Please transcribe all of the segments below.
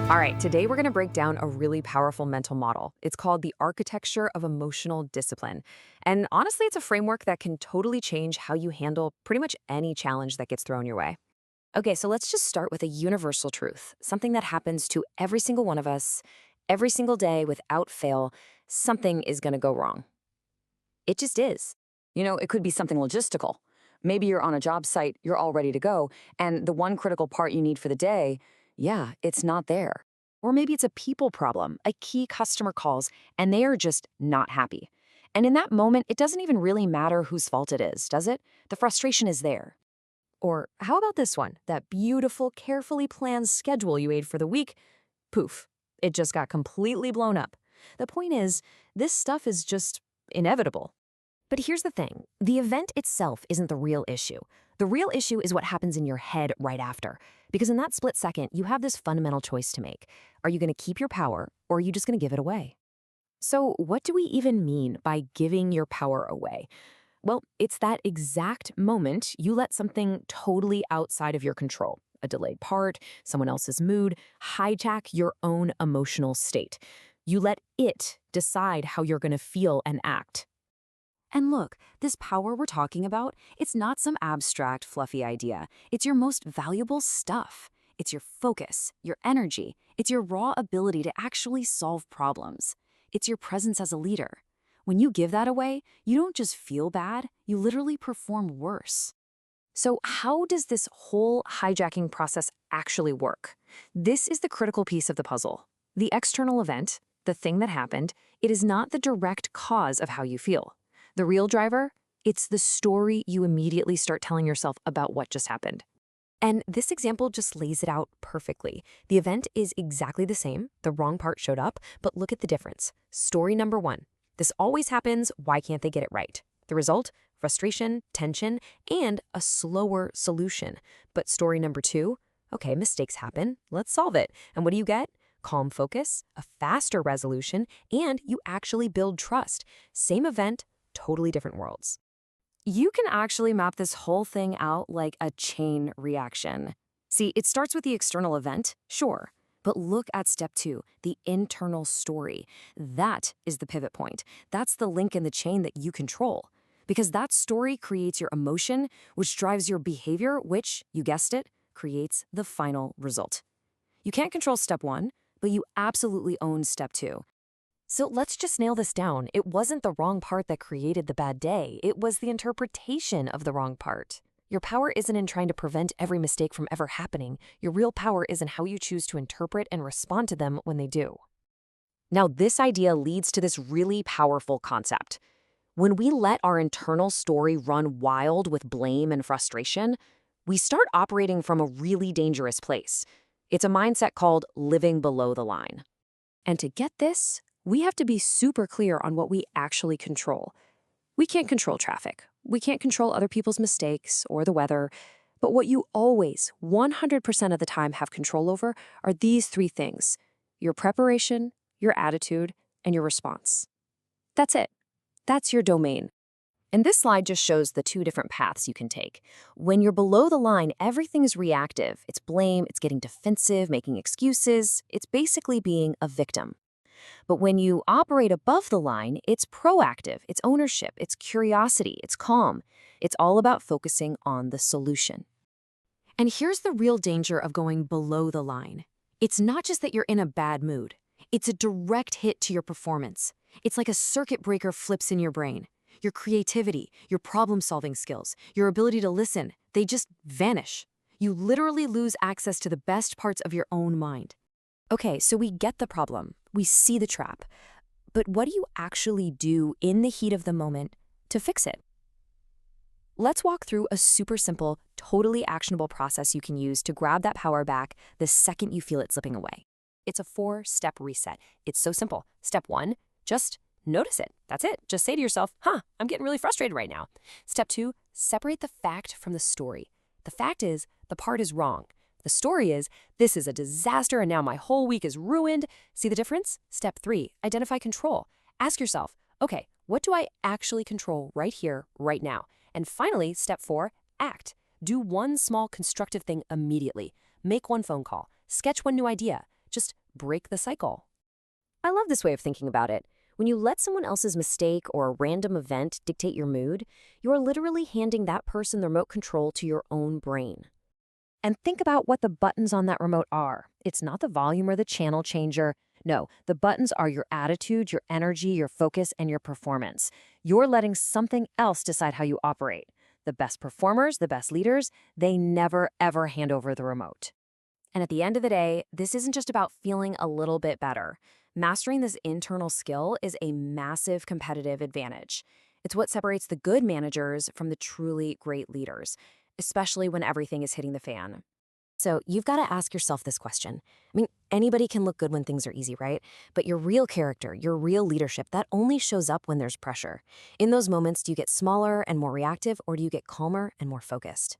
All right, today we're going to break down a really powerful mental model. It's called the architecture of emotional discipline. And honestly, it's a framework that can totally change how you handle pretty much any challenge that gets thrown your way. Okay, so let's just start with a universal truth, something that happens to every single one of us, every single day without fail. Something is going to go wrong. It just is. It could be something logistical. Maybe you're on a job site, you're all ready to go, and the one critical part you need for the day, yeah, it's not there. Or maybe it's a people problem, a key customer calls, and they are just not happy. And in that moment, it doesn't even really matter whose fault it is, does it? The frustration is there. Or how about this one? That beautiful, carefully planned schedule you made for the week, poof, it just got completely blown up. The point is, this stuff is just inevitable. But here's the thing, the event itself isn't the real issue. The real issue is what happens in your head right after. Because in that split second, you have this fundamental choice to make. Are you going to keep your power, or are you just going to give it away? So what do we even mean by giving your power away? Well, it's that exact moment you let something totally outside of your control, a delayed part, someone else's mood, hijack your own emotional state. You let it decide how you're going to feel and act. And look, this power we're talking about, it's not some abstract, fluffy idea. It's your most valuable stuff. It's your focus, your energy. It's your raw ability to actually solve problems. It's your presence as a leader. When you give that away, you don't just feel bad, you literally perform worse. So how does this whole hijacking process actually work? This is the critical piece of the puzzle. The external event, the thing that happened, it is not the direct cause of how you feel. The real driver, it's the story you immediately start telling yourself about what just happened. And this example just lays it out perfectly. The event is exactly the same, the wrong part showed up, but look at the difference. Story number one. This always happens, why can't they get it right? The result? Frustration, tension, and a slower solution. But story number two? Okay, mistakes happen, let's solve it. And what do you get? Calm focus, a faster resolution, and you actually build trust. Same event, totally different worlds. You can actually map this whole thing out like a chain reaction. See, it starts with the external event, sure. But look at step two, the internal story. That is the pivot point. That's the link in the chain that you control. Because that story creates your emotion, which drives your behavior, which, you guessed it, creates the final result. You can't control step one, but you absolutely own step two. So let's just nail this down. It wasn't the wrong part that created the bad day. It was the interpretation of the wrong part. Your power isn't in trying to prevent every mistake from ever happening. Your real power is in how you choose to interpret and respond to them when they do. Now, this idea leads to this really powerful concept. When we let our internal story run wild with blame and frustration, we start operating from a really dangerous place. It's a mindset called living below the line. And to get this, we have to be super clear on what we actually control. We can't control traffic. We can't control other people's mistakes or the weather. But what you always, 100% of the time, have control over are these three things: your preparation, your attitude, and your response. That's it. That's your domain. And this slide just shows the two different paths you can take. When you're below the line, everything is reactive. It's blame, it's getting defensive, making excuses. It's basically being a victim. But when you operate above the line, it's proactive, it's ownership, it's curiosity, it's calm. It's all about focusing on the solution. And here's the real danger of going below the line. It's not just that you're in a bad mood. It's a direct hit to your performance. It's like a circuit breaker flips in your brain. Your creativity, your problem-solving skills, your ability to listen, they just vanish. You literally lose access to the best parts of your own mind. Okay, so we get the problem. We see the trap. But what do you actually do in the heat of the moment to fix it? Let's walk through a super simple, totally actionable process you can use to grab that power back the second you feel it slipping away. It's a 4-step reset. It's so simple. Step one, just notice it. That's it. Just say to yourself, I'm getting really frustrated right now. Step two, separate the fact from the story. The fact is, the part is wrong. The story is, this is a disaster and now my whole week is ruined. See the difference? Step three, identify control. Ask yourself, okay, what do I actually control right here, right now? And finally, step four, act. Do one small constructive thing immediately. Make one phone call. Sketch one new idea. Just break the cycle. I love this way of thinking about it. When you let someone else's mistake or a random event dictate your mood, you're literally handing that person the remote control to your own brain. And think about what the buttons on that remote are. It's not the volume or the channel changer. No, the buttons are your attitude, your energy, your focus, and your performance. You're letting something else decide how you operate. The best performers, the best leaders, they never, ever hand over the remote. And at the end of the day, this isn't just about feeling a little bit better. Mastering this internal skill is a massive competitive advantage. It's what separates the good managers from the truly great leaders, especially when everything is hitting the fan. So you've got to ask yourself this question. I mean, anybody can look good when things are easy, right? But your real character, your real leadership, that only shows up when there's pressure. In those moments, do you get smaller and more reactive, or do you get calmer and more focused?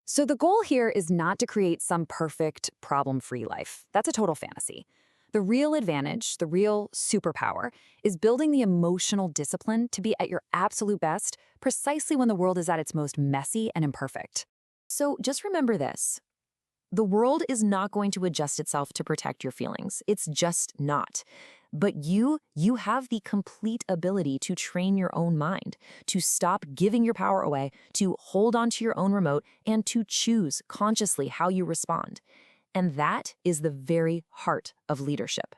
So the goal here is not to create some perfect, problem-free life. That's a total fantasy. The real advantage, the real superpower, is building the emotional discipline to be at your absolute best precisely when the world is at its most messy and imperfect. So just remember this. The world is not going to adjust itself to protect your feelings. It's just not. But you have the complete ability to train your own mind, to stop giving your power away, to hold on to your own remote, and to choose consciously how you respond. And that is the very heart of leadership.